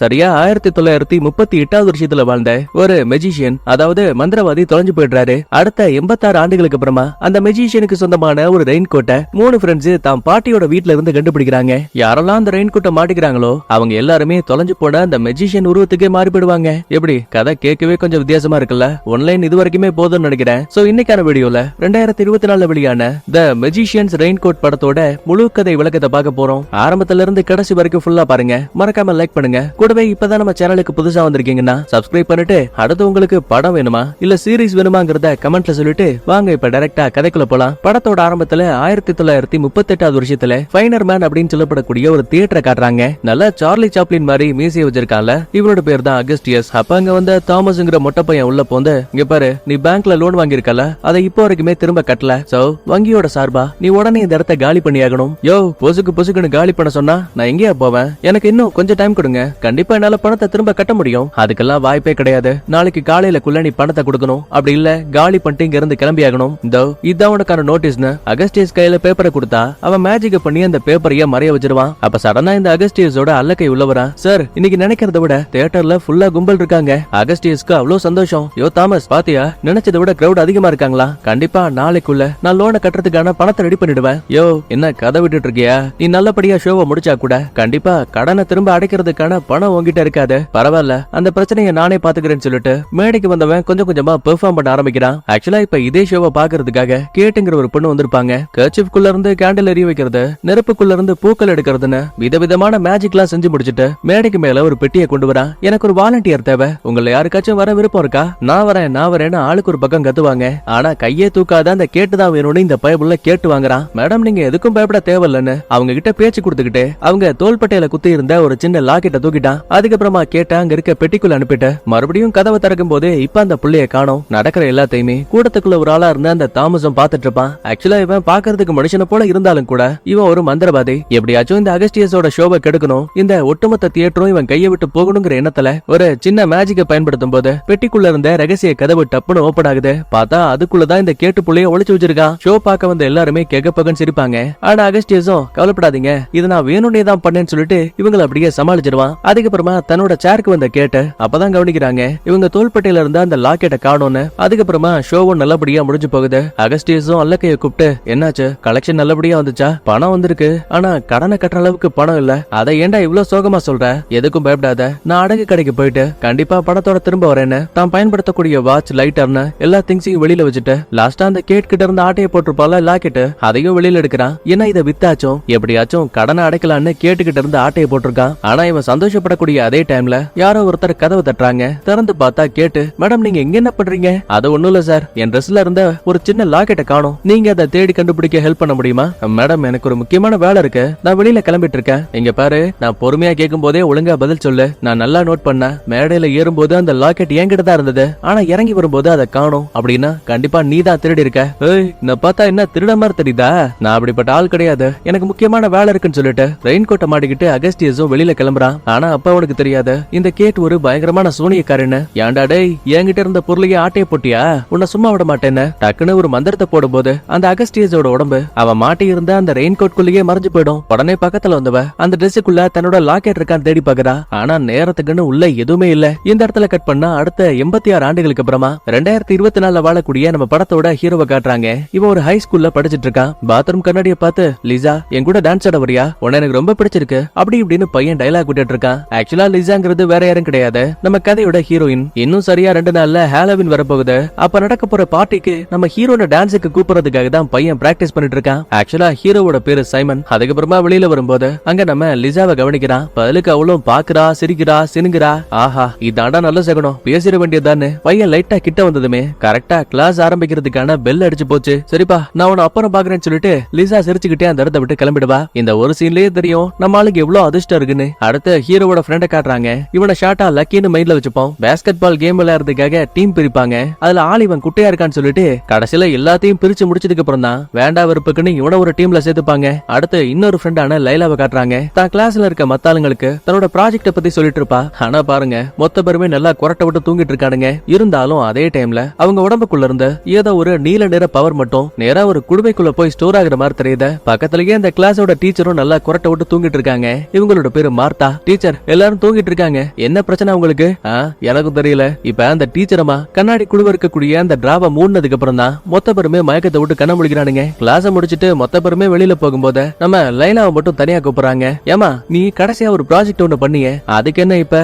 சரியா 1938 வருஷத்துல வாழ்ந்த ஒரு மெஜிஷியன், அதாவது மந்திரவாதி தொலைஞ்சு போயிடுறாரு. அடுத்த 86 ஆண்டுகளுக்கு அப்புறமா அந்த மெஜிஷியனுக்கு சொந்தமான ஒரு ரெயின் கோட்டை 3 ஃப்ரெண்ட்ஸ் தாம் பாட்டியோட வீட்ல இருந்து கண்டுபிடிக்கிறாங்க. யாரெல்லாம் அந்த ரெயின் கோட்டை மாட்டிக்கிறாங்களோ அவங்க எல்லாருமே தொலைஞ்சு போன அந்த மெஜிஷியன் உருவத்துக்கே மாறி போயிடுவாங்க. எப்படி கதை கேட்கவே கொஞ்சம் வித்தியாசமா இருக்குல்ல? ஒன்லைன் இது வரைக்குமே போதும்னு நினைக்கிறேன். சோ இன்னைக்கான வீடியோல 2024 வெளியான த மெஜிஷியன்ஸ் ரெயின் கோட் படத்தோட முழு கதை விளக்கத்தை பார்க்க போறோம். ஆரம்பத்துல இருந்து கடைசி வரைக்கும் ஃபுல்லா பாருங்க. மறக்காம லைக் பண்ணுங்க. கூடவே இப்பதான் நம்ம சேனலுக்கு புதுசா வந்திருக்கீங்கன்னா சப்ஸ்கிரைப் பண்ணிட்டு அடுத்து உங்களுக்கு படம் வேணுமா இல்ல சீரிஸ் வேணுமாங்கறத கமெண்ட்ல சொல்லிட்டு வாங்க இப்ப டைரக்டா கதைக்குள்ள போலாம். படத்தோட ஆரம்பத்துல 1938 வருஷத்துல ஃபைனர் மேன் அப்படின்னு சொல்லப்படக்கூடிய ஒரு தியேட்டரை காட்டுறாங்க. நல்ல சார்லி சாப்ளின் மாதிரி மீசையை வச்சிருக்கான்ல, இவனோட பேர் தான் அகஸ்டியஸ். அப்ப அங்க வந்து தாமஸ்ங்கிற மொட்டை பையன் உள்ள போந்து, இங்க பாரு நீ பேங்க்ல லோன் வாங்கியிருக்கல, அதை இப்போ வரைக்குமே திரும்ப கட்டல. சோ வங்கியோட சார்பா நீ உடனே இந்த இடத்த காலி பண்ணியாகணும். யோ பொசுக்குன்னு காலி பண்ண சொன்னா நான் எங்கேயா போவேன்? எனக்கு இன்னும் கொஞ்சம் டைம் கொடுங்க, கண்டிப்பா என்னால பணத்தை திரும்ப கட்ட முடியும். அதுக்கெல்லாம் வாய்ப்பே கிடையாது. நாளைக்கு காலையிலக்குள்ள நீ பணத்தை கொடுக்கணும், அப்படி இல்ல காலி பண்ணிட்டு இங்க இருந்து கிளம்பி ஆகணும். இதான் உனக்கான நோட்டீஸ்னு அகஸ்டியஸ் கையில பேப்பரை கொடுத்தா அவன் மேஜிக் பண்ணி அந்த பேப்பரையே மறைய வச்சிருவான். அப்ப சடனா இந்த அகஸ்டியஸோட அல்லக்கை உள்ள வரான். சார் இன்னைக்கு நினைக்கிறத விட தியேட்டர்ல ஃபுல்லா கும்பல் இருக்காங்க. அகஸ்டியஸ்க்கு அவ்வளவு சந்தோஷம். யோ தாமஸ் பாத்தியா, நினைச்சதை விட கிரௌட் அதிகமா இருக்காங்களா? கண்டிப்பா நாளைக்குள்ள நான் லோனை கட்டுறதுக்கான பணத்தை ரெடி பண்ணிடுவேன். யோ என்ன கதை விட்டுட்டு இருக்கியா? நீ நல்லபடியா ஷோவை முடிச்சா கூட கண்டிப்பா கடனை திரும்ப அடைக்கிறதுக்கான பணம் உங்ககிட்ட இருக்காது. பரவாயில்ல, அந்த பிரச்சனையை நானே பாத்துக்கிறேன்னு சொல்லிட்டு மேடைக்கு வந்தவன் கொஞ்சம் கொஞ்சமா பெர்ஃபார்ம் பண்ண ஆரம்பிக்கிறான். ஆக்சுவலா இப்ப இதே ஷோவை பாக்குறதுக்காக கேட்டுங்கிற ஒரு பொண்ணு வந்திருப்பாங்க. கர்ச்சிஃப்குள்ள இருந்து கேண்டில் எரிய வைக்கிறது, நெருப்புக்குள்ள இருந்து பூக்கள் எடுக்கிறதுன்னு விதவிதமான மேஜிக் எல்லாம் செஞ்சு முடிச்சிட்டு மேடைக்கு மேல ஒரு பெட்டியை கொண்டு வரான். எனக்கு ஒரு வாலண்டியர் தேவை, உங்களை யாருக்காச்சும் வர விருப்பம் இருக்கா? நான் வரேன்னு ஆளுக்கு ஒரு பக்கம் கத்துவாங்க. ஆனா கையே தூக்காத அந்த கேட்டுதான் வேணும்னு இந்த பயபுள்ள கேட்டு வாங்குறான். மேடம் நீங்க எதுக்கும் பயப்பட தேவையில்லன்னு அவங்க கிட்ட பேச்சு கொடுத்துக்கிட்டு அவங்க தோள்பட்டையில குத்தி இருந்த ஒரு சின்ன லாக்கெட்டை தூக்கிட்டான். அதுக்கப்புறமா கேட்ட அங்க இருக்க பெட்டிக்குள்ள அனுப்பிட்டு மறுபடியும் கதவை திறக்கும் போது இப்ப அந்த புள்ளைய காணோம். நடக்கிற எல்லாத்தையுமே கூடத்துக்குள்ள ஒரு ஆளா இருந்த அந்த தாமசம் பாத்துட்டு இருப்பான். ஆக்சுவலா இவன் பாக்குறதுக்கு மனுஷனை போல இருந்தாலும் கூட இவன் ஒரு மந்திரவாதி. எப்படியாச்சும் இந்த அகஸ்டியஸோட ஷோவை கெடுக்கணும், இந்த ஒட்டுமொத்த தியேட்டரும் இவன் கையை விட்டு போகணுங்கிற எண்ணத்துல ஒரு சின்ன மேஜிக்கை பயன்படுத்தும் போது பெட்டிக்குள்ள இருந்த ரகசிய கதவு டப்புன்னு ஓபன் ஆகுது. பார்த்தா அதுக்குள்ளதான் இந்த கேட்டு புள்ளைய ஒளிச்சு வச்சிருக்கான். ஷோ பார்க்க வந்த எல்லாருமே கெகப்பகன்னு சிரிப்பாங்க. ஆனா அகஸ்டியஸும் கவலைப்படாதீங்க, இதை நான் வேணும்னே தான் பண்ணேன்னு சொல்லிட்டு இவங்களை அப்படியே சமாளிச்சிருவான். அதுக்கப்புறமா தன்னோட சேருக்கு வந்த கேட்டு அப்பதான் கவனிக்கிறாங்க இவங்க தோள்பட்டையில இருந்த அந்த லாக்கெட்டை காணோன்னு. அதுக்கப்புறமா ஷோவும் நல்லபடியா முடிஞ்சு போகுது. அகஸ்டியஸும் அல்லக்கைய கூப்பிட்டு, என்னாச்சு கலெக்ஷன் நல்லபடியா வந்துச்சா? பணம் வந்திருக்கு, ஆனா கடனை கட்டுற அளவுக்கு பணம் இல்ல. அதை ஏன்டா இவ்வளவு சோகமா சொல்ற? எதுக்கும் பயப்படாத, நான் அடகு கடைக்கு போயிட்டு கண்டிப்பா பணத்தோட திரும்ப வரேன்னு தான் பயன்படுத்தக்கூடிய வாட்ச், லைட்டர்னு எல்லா திங்ஸையும் வெளியில வச்சுட்டு லாஸ்டா அந்த கேட் கிட்ட இருந்து ஆட்டையை போட்டிருப்பால லாக்கெட்டு, அதையும் வெளியில எடுக்கிறான். ஏன்னா இதை வித்தாச்சும் எப்படியாச்சும் கடனை அடைக்கலான்னு கேட்டுக்கிட்ட இருந்து ஆட்டையை போட்டிருக்கான். ஆனா இவன் சந்தோஷப்படக்கூடிய அதே டைம்ல யாரோ ஒருத்தர் கதவை தட்டுறாங்க. திறந்து பார்த்தா கேட்டு, மேடம் நீங்க எங்க என்ன பண்றீங்க? அது ஒண்ணும் இல்ல சார், என் ட்ரெஸ்ல இருந்த ஒரு சின்ன லாக்கெட்டை காணோம், நீங்க அதை தேடி கண்டுபிடிக்க ஹெல்ப் பண்ண முடியுமா? மேடம் எனக்கு ஒரு முக்கியமான வேலை இருக்கு, நான் வெளியில கிளம்பிட்டு இருக்கேன். இங்க பாரு, நான் பொறுமையா கேட்கும் போதே ஒழுங்கா பதில் சொல்லு. நான் நல்லா நோட் பண்ண, மேடையில ஏறும்போது அந்த லாக்கெட் என்கிட்ட தான் இருந்தது, ஆனா இறங்கி வரும்போது அதை காணோம். அப்படின்னா கண்டிப்பா நீ தான் திருடி இருக்க. நான் பார்த்தா என்ன திருட மாதிரி தெரியுதா? நான் அப்படிப்பட்ட ஆள் கிடையாது, எனக்கு முக்கியமான வேலை இருக்குன்னு சொல்லிட்டு ரெயின் கோட்டை மாட்டிக்கிட்டு அகஸ்டியஸும் வெளியில கிளம்புறான். ஆனா அப்ப அவனுக்கு தெரியாது இந்த கேட் ஒரு பயங்கரமான சூனியக்காரன்னு. ஏன்டா டேய், என்கிட்ட இருந்த பொருளையே ஆட்டையை போட்டியா? உன்னை சும்மா விட மாட்டேன்னு டக்குன்னு ஒரு மந்திரத்தை போடும்போது அந்த அகஸ்டியஸோட உடம்பு அவன் மாட்டி இருந்த அந்த ரெயின் கோட்குள்ளேயே மறைஞ்சு போயிடும். உடனே பக்கத்துல வந்தவ அந்த ட்ரெஸ்ஸுக்குள்ள தன்னோட லாக்கெட் இருக்கான்னு தேடி பாக்குறா. ஆனா நேரத்துக்குன்னு உள்ள எதுவுமே இல்ல. இந்த இடத்துல கட் பண்ணா அடுத்த 86 ஆண்டுகளுக்கு அப்புறமா 2024 வாழக்கூடிய நம்ம படத்தோட ஹீரோவை காட்டுறாங்க. இவன் ஒரு ஹை ஸ்கூல்ல படிச்சிட்டு இருக்கான். பாத்ரூம் கண்ணாடியை பார்த்து, லிசா என் கூட டான்ஸ் ஆட வரியா? உன்னை எனக்கு ரொம்ப பிடிச்சிருக்கு அப்படி இப்படின்னு பையன் டைலாக் விட்டுட்டு இருக்கான். ஆக்சுவலா லிசாங்கிறது வேற யாரும் கிடையாது, நம்ம கதையோட ஹீரோயின். இன்னும் சரியா 2 நாள்ல ஹாலோவின் வரப்போகுது. அப்ப நடக்க போற பார்ட்டிக்கு நம்ம ஹீரோன டான்ஸுக்கு கூப்பிடுறதுக்காக தான் பையன் பிராக்டிஸ் பண்ணிட்டு இருக்கான். ஆக்சுவலா ஹீரோவோட பேரு சைமன். அதுக்கப்புறமா வெளியில வரும்போது அங்க நம்ம லிசாவை கவனிக்கிறான். பதிலுக்கு அவளும் பாக்குறா, சிரிக்கிறா, சினுங்கிறா. ஆஹா இதாண்டா நல்ல சகுனம், பேசிட வேண்டியதான்னு பையன் லைட்டா கிட்ட வந்ததுமே கரெக்டா கிளாஸ் ஆரம்பிக்கிறதுக்கான பெல் அடிச்சு போச்சு. சரிப்பா நான் உன்னை அப்புறம் பாக்குறேன்னு சொல்லிட்டு லிசா சிரிச்சுக்கிட்டே அந்த இடத்தை விட்டு கிளம்பிடுவா. இந்த ஒரு சீன்லயே தெரியும் நம்ம ஆளுக்கு எவ்வளவு அதிர்ஷ்டம் இருக்குன்னு. அடுத்த ஹீரோவோட ஃப்ரெண்ட காட்டுறாங்க. இவனை ஷார்ட்டா லக்கின்னு மைண்ட்ல வச்சுப்போம். பேஸ்கெட் பால் கேம் விளையாடுறதுக்காக டீம் பிரிப்பாங்க. அதுல ஆள் இவன் குட்டையா இருக்கான்னு சொல்லிட்டு கடைசியில எல்லாத்தையும் பிரிச்சு முடிச்சதுக்கு அப்புறம் தான் வேண்டா வெறுப்புக்குன்னு இவனை ஒரு டீம்ல சேர்த்துப்பாங்க. அடுத்து இன்னொரு ஃப்ரெண்டான லைலாவை காட்டுறாங்க. தான் கிளாஸ்ல இருக்க மத்தாளுங்களுக்கு தன்னோட ப்ராஜெக்ட பத்தி சொல்லிட்டு இருப்பா. ஆனா பாருங்க மொத்த பேருமே நல்லா குரட்டை விட்டு தூங்கிட்டு இருக்கானுங்க. இருந்தாலும் அதே டைம்ல அவங்க உடம்புக்குள்ள இருந்த ஏதோ ஒரு நீல நிற பவர் மட்டும் நேரா ஒரு குடுமைக்குள்ள போய் ஸ்டோர் ஆகுற மாதிரி தெரியுது. பக்கத்துலயே அந்த கிளாஸோட டீச்சரும் நல்லா குரட்டை விட்டு தூங்கிட்டு இருக்காங்க. இவங்களோட பேரு மார்த்தா. டீச்சர் எல்லாரும் தூங்கிட்டு இருக்காங்க. என்ன பிரச்சனை உங்களுக்கு? எனக்கும் தெரியல. இப்ப அந்த டீச்சரமா கண்ணாடி குழுவ இருக்கக்கூடிய அந்த டிராவை மூடினதுக்கு அப்புறம் தான் மொத்த பேருமே மயக்கத்தை விட்டு கண்ண முழிக்கிறானுங்க. கிளாஸ் முடிச்சிட்டு மொத்த பேருமே வெளியில போகும்போது நம்ம லைலாவை மட்டும் தனியா கூப்பிடுறாங்க. ஏமா நீ கடைசியா ஒரு ப்ராஜெக்ட் ஒண்ணு பண்ணியே, அதுக்கு என்ன இப்ப?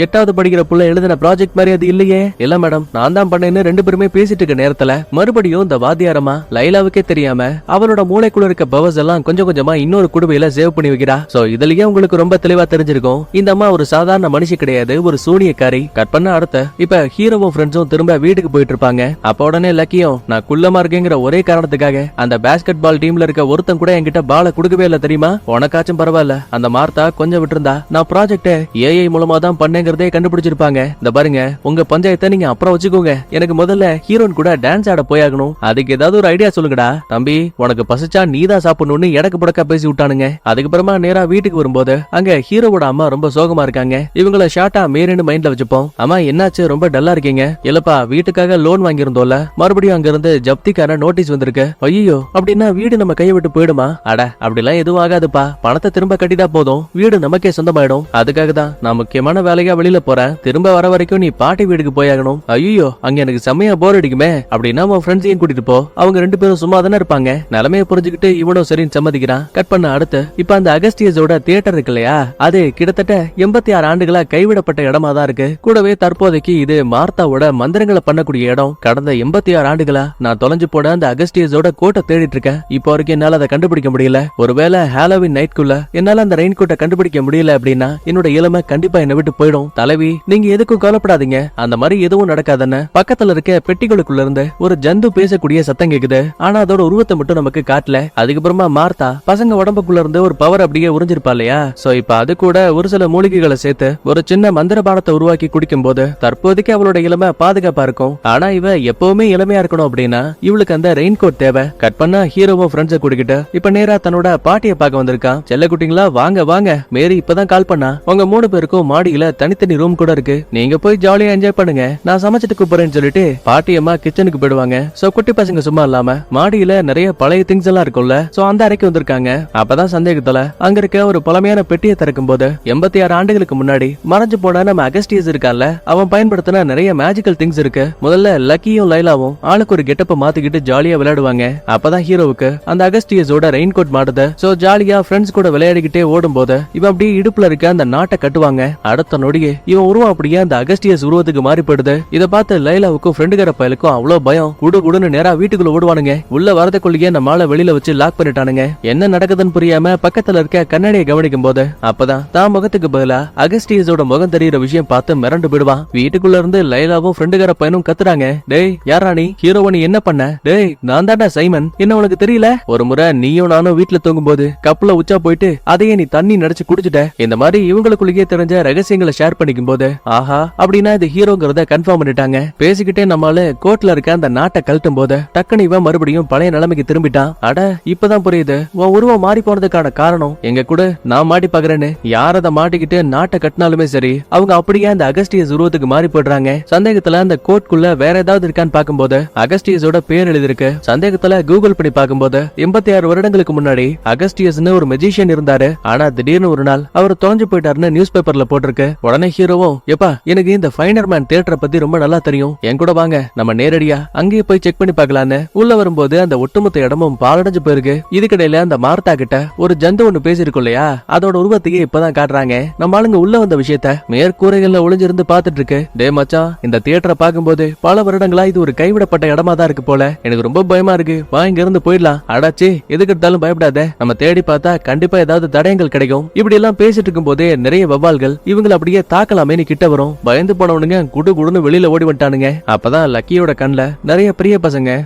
8வது படிக்கிற புள்ள எழுதின ப்ராஜெக்ட் மாதிரி அது இல்லையே. இல்ல மேடம் நான் தான் பண்ணேன்னு ரெண்டு பேருமே பேசிட்டு இருக்க நேரத்துல மறுபடியும் இந்த வாத்தியாரமா லைலாவுக்கே தெரியாம அவளோட மூளைக்குள்ள இருக்க பவர்ஸ் எல்லாம் கொஞ்சம் கொஞ்சமா இன்னொரு குடுவையில சேவ் பண்ணி வைக்கிறா. சோ இதுலயே உங்களுக்கு ரொம்ப தெளிவா தெரிஞ்சிருக்கும் இந்த அம்மா ஒரு சாதாரண மனுஷி கிடையாது, ஒரு சூனியக்காரி. கட் பண்ண அடுத்த இப்ப ஹீரோவும் ஃப்ரெண்ட்ஸும் திரும்ப வீட்டுக்கு போயிட்டு இருப்பாங்க. அப்ப உடனே லக்கியும் நான் குள்ளமா இருக்கேங்கிற ஒரே காரணத்துக்காக அந்த பாஸ்கெட் பால் டீம்ல இருக்க ஒருத்தன் கூட என்கிட்ட பால குடுக்கவே இல்ல தெரியுமா? உனக்காச்சும் பரவாயில்ல, அந்த மார்த்தா கொஞ்சம் விட்டுருந்தா நான் ப்ராஜெக்ட் ஏஐ மூலமா தான் பண்ணேங்கிறதே கண்டுபிடிச்சிருப்பாங்க. இந்த பாருங்க உங்க பஞ்சாயத்தை நீங்க அப்புறம் வச்சுக்கோங்க, எனக்கு முதல்ல ஹீரோன் கூட டான்ஸ் ஆட போயாகணும். அதுக்கு ஏதாவது ஒரு ஐடியா சொல்லுங்கடா. தம்பி உனக்கு பசிச்சா நீதான் சாப்பிடணும்னு எடக்கு புடக்கா பேசி விட்டானுங்க. அதுக்கப்புறமா நேரா வீட்டுக்கு வரும்போது அங்க ஹீரோவோட அம்மா ரொம்ப சோகமா இருக்காங்க. இவங்கள ஷார்ட்டா மேரின்னு மைண்ட்ல வச்சுப்போம். அம்மா என்னாச்சு, ரொம்ப டல்லா இருக்கீங்க? இல்லப்பா வீட்டுக்காக லோன் வாங்கியிருந்தோம்ல, மறுபடியும் அங்க இருந்து ஜப்திக்கான நோட்டீஸ் வந்திருக்கு. ஐயோ அப்படின்னா வீடு நம்ம கையை விட்டு போயிடுமா? அட அப்படிலாம் எதுவும் ஆகாதுப்பா, பணத்தை திரும்ப கட்டிட்டா போதும், வீடு நமக்கே சொந்தமாயிடும். அதுக்காக தான் நான் முக்கியமான வேலையா வெளியில போறேன், திரும்ப வர வரைக்கும் நீ பாட்டி வீட்டுக்கு போயாகணும். ஐயோ அங்க எனக்கு செம்மையா போர் அடிக்குமே. அப்படின்னா உன் ஃப்ரெண்ட்ஸையும் கூட்டிட்டு போ, அவங்க ரெண்டு பேரும் சும்மா தானே இருப்பாங்க. நிலைமையை புரிஞ்சுக்கிட்டு இவனும் சரின்னு சம்மதிக்கிறான். கட் பண்ண அடுத்து இப்ப அந்த அகஸ்டியஸோட தியேட்டர் இருக்கு இல்லையா, அது கிட்டத்தட்ட 86 ஆண்டுகளா கைவிடப்பட்ட இடமா தான் இருக்கு. கூடவே தற்போதைக்கு இது மார்த்தாவோட மந்திரங்களை பண்ணக்கூடிய இடம். கடந்த 86 ஆண்டுகளா நான் தொலைஞ்சு போன அந்த அகஸ்டியஸோட கோட்டை தேடிட்டு இருக்கேன். இப்போ வரைக்கும் என்னால அதை கண்டுபிடிக்க முடியல. ஒருவேளை ஹாலோவின் நைட்குள்ள என்னால அந்த ரெயின் கோட்டை கண்டுபிடிக்க முடியல அப்படின்னா என்னோட இளமை கண்டிப்பா என்னை விட்டு போயிடும். தலைவி நீங்க எதுக்கும் கவலைப்படாதீங்க, அந்த மாதிரி எதுவும் நடக்காதுன்னு பக்கத்துல இருக்க பெட்டிகளுக்குள்ள இருந்து ஒரு ஜந்து பேசக்கூடிய சத்தம் கேக்குது. ஆனா அதோட உருவத்தை மட்டும் நமக்கு காட்டல. அதுக்கப்புறமா மார்த்தா பசங்க உடம்புக்குள்ள இருந்து ஒரு பவர் அப்படியே உறிஞ்சிருப்பா இல்லையா, சோ இப்ப அது கூட ஒரு சில மூலிகைகளை சேர்த்து ஒரு சின்ன மந்திர பானத்தை உருவாக்கி குடிக்கும் போது தற்போதைக்கு அவளோட இளமை பாதுகாப்பா இருக்கும். ஆனா இவ எப்பவுமே இளமையா இருக்கணும் அப்படின்னா இவளுக்கு அந்த ரெயின் கோட் தேவை. கட் பண்ணா ஹீரோவும் ஃப்ரெண்ட்ஸை கூட்டிக்கிட்டு இப்ப நேரா தன்னோட பாட்டியை பார்க்க வந்திருக்கான். செல்ல குட்டிங்களா வாங்க வாங்க, மேரி இப்பதான் கால் பண்ணா. உங்க 3 பேருக்கும் மாடியில தனித்தனி ரூம் கூட இருக்கு, நீங்க போய் ஜாலியா என்ஜாய் பண்ணுங்க, நான் சமைச்சிட்டு கூப்பிடுறேன்னு சொல்லிட்டு பாட்டி அம்மா கிச்சனுக்கு போயிடுவாங்க. சோ குட்டி பசங்க சும்மா இல்லாம மாடியில நிறைய பழைய திங்ஸ் எல்லாம் இருக்கும்ல, சோ அந்த அறைக்கு வந்திருக்காங்க. அப்பதான் சந்தேகத்துல அங்க இருக்க ஒரு பழமையான பெட்டியை திறக்கும் போது 86 ஆண்டுகளுக்கு முன்னாடி மறைஞ்சு போன நம்ம அகஸ்டியஸ் இருக்கான்ல, அவன் பயன்படுத்தின நிறைய மேஜிக்கல் திங்ஸ் இருக்கு. முதல்ல லக்கியும் லைலாவும் ஆளுக்கு ஒரு கெட்டப்ப மாத்திக்கிட்டு ஜாலியா விளையாடுவாங்க. அப்பதான் ஹீரோவுக்கு அந்த அகஸ்டியஸோட ரெயின் கோட் மாட்டுது. சோ ஜாலியா ஃப்ரெண்ட்ஸ் கூட விளையாடிக்கிட்டே ஓடும் போது இவன் அப்படியே இடுப்புல இருக்க அந்த நாட்டை கட்டுவாங்க. அடுத்த நொடியே இவன் உருவம் அப்படியே அந்த அகஸ்டியஸ் உருவத்துக்கு மாறி போயிடுது. இதை பார்த்து லைலாவுக்கும் ஃப்ரெண்டுக்கார பயலுக்கும் அவ்வளவு பயம். குடு குடுன்னு நேரா வீட்டுக்குள்ள ஓடுவானுங்க. உள்ள வரதுக்குள்ளேயே நம்ம ஆளை வெளியில வச்சு லாக் பண்ணிட்டானுங்க. என்ன நடக்குதுன்னு புரியாம பக்கத்துல இருக்க கண்ணாடியை கவனிக்கும் போது அப்பதான் தான் முகத்துக்கு பதிலா அகஸ்டியஸோட முகம் தெரியுற விஷயம் பார்த்து மிரண்டு போயிடுவான். வீட்டுக்குள்ள இருந்து லைலாவும் ஃப்ரெண்டுக்கார பையனும் கத்துறாங்க, டேய் யாரா நீ? ஹீரோவை நீ என்ன பண்ண? டேய் நான் தாண்டா சைமன், என்ன உனக்கு தெரியல? ஒரு முறை நீயும் நானும் வீட்டுல தூங்கும் போது கப்புல உச்சா போயிட்டு அதையே நீ தண்ணி நடிச்சு குடிச்சிட்ட. இந்த மாதிரி இவங்களுக்குள்ளேயே தெரிஞ்ச ரகசியங்களை ஷேர் பண்ணிக்கும் போது ஆஹா அப்படின்னா இது ஹீரோங்கிறத கன்ஃபார்ம் பண்ணிட்டாங்க. பேசிக்கிட்டே நம்மால கோட்ல இருக்க அந்த நாட்டை கழட்டும் போது டக்குனு இவன் மறுபடியும் பழைய நிலைமைக்கு திரும்பிட்டான். அட இப்பதான் புரியுது உன் உருவம் மாறி போனதுக்கான காரணம். எங்க கூட நான் மாட்டி பாக்குறேன்னு யார் அதை மாட்டிக்கிட்டு நாட்டை கட்டினாலுமே சரி அவங்க அப்படியே அந்த அகஸ்டியஸ் உருவத்துக்கு மாறி போயிடுறாங்க. சந்தேகத்துல அந்த கோட்குள்ள வேற ஏதாவது இருக்கான்னு பாக்கும்போது அகஸ்டியஸோட பேர் எழுதிருக்கு. சந்தேகத்துல கூகுள் பண்ணி பாக்கும்போது 86 வருடங்களுக்கு முன்னாடி அகஸ்டியஸ்னு ஒரு மெஜிஷியன் இருந்தாரு. ஆனா திடீர்னு ஒரு நாள் அவர் தொலைஞ்சு போயிட்டாருன்னு நியூஸ் பேப்பர்ல போட்டிருக்கு. உடனே ஹீரோவும் எப்பா எனக்கு இந்த ஃபைண்டர் மேன் தியேட்டரை பத்தி ரொம்ப நல்லா தெரியும், என் கூட வாங்க நம்ம நேரடியா அங்கேயே போய் செக் பண்ணி பார்க்கலான்னு உள்ள வரும்போது அந்த ஒட்டுமொத்த இடமும் பாலடைஞ்சு போயிருக்கு. இதுக்கிடையில அந்த மார்த்தா கிட்ட ஒரு ஜந்து ஒண்ணு பேசிருக்கும் இல்லையா, அதோட உருவத்தையே இப்பதான் காட்டுறாங்க. நம்ம ஆளுங்க உள்ள வந்த விஷயத்த மேற்கூரைகள்ல ஒளிஞ்சிருந்து பாத்துட்டு இருக்கு. டே மச்சான் இந்த தியேட்டரை பார்க்கும்போது பல வருடங்களா இது ஒரு கைவிடப்பட்ட இடமா தான் இருக்கு போல, எனக்கு ரொம்ப பயமா இருக்கு, வா இங்க இருந்து போயிடலாம். அடாச்சி எதுக்கு எடுத்தாலும் பயப்படாத, நம்ம தேடி பார்த்தா கண்டிப்பா ஏதாவது தடயங்கள் கிடைக்கும். இப்படி எல்லாம் பேசிட்டு இருக்கும் போதே நிறைய வவ்வால்கள் இவங்களை அப்படியே தாக்கலாமே கிட்ட வரும். பயந்து போனவனுங்க குடு குடுன்னு வெளியில ஓடி வந்துட்டானுங்க. அப்பதான் லக்கியோட கண்ல நிறைய பெரிய பசங்க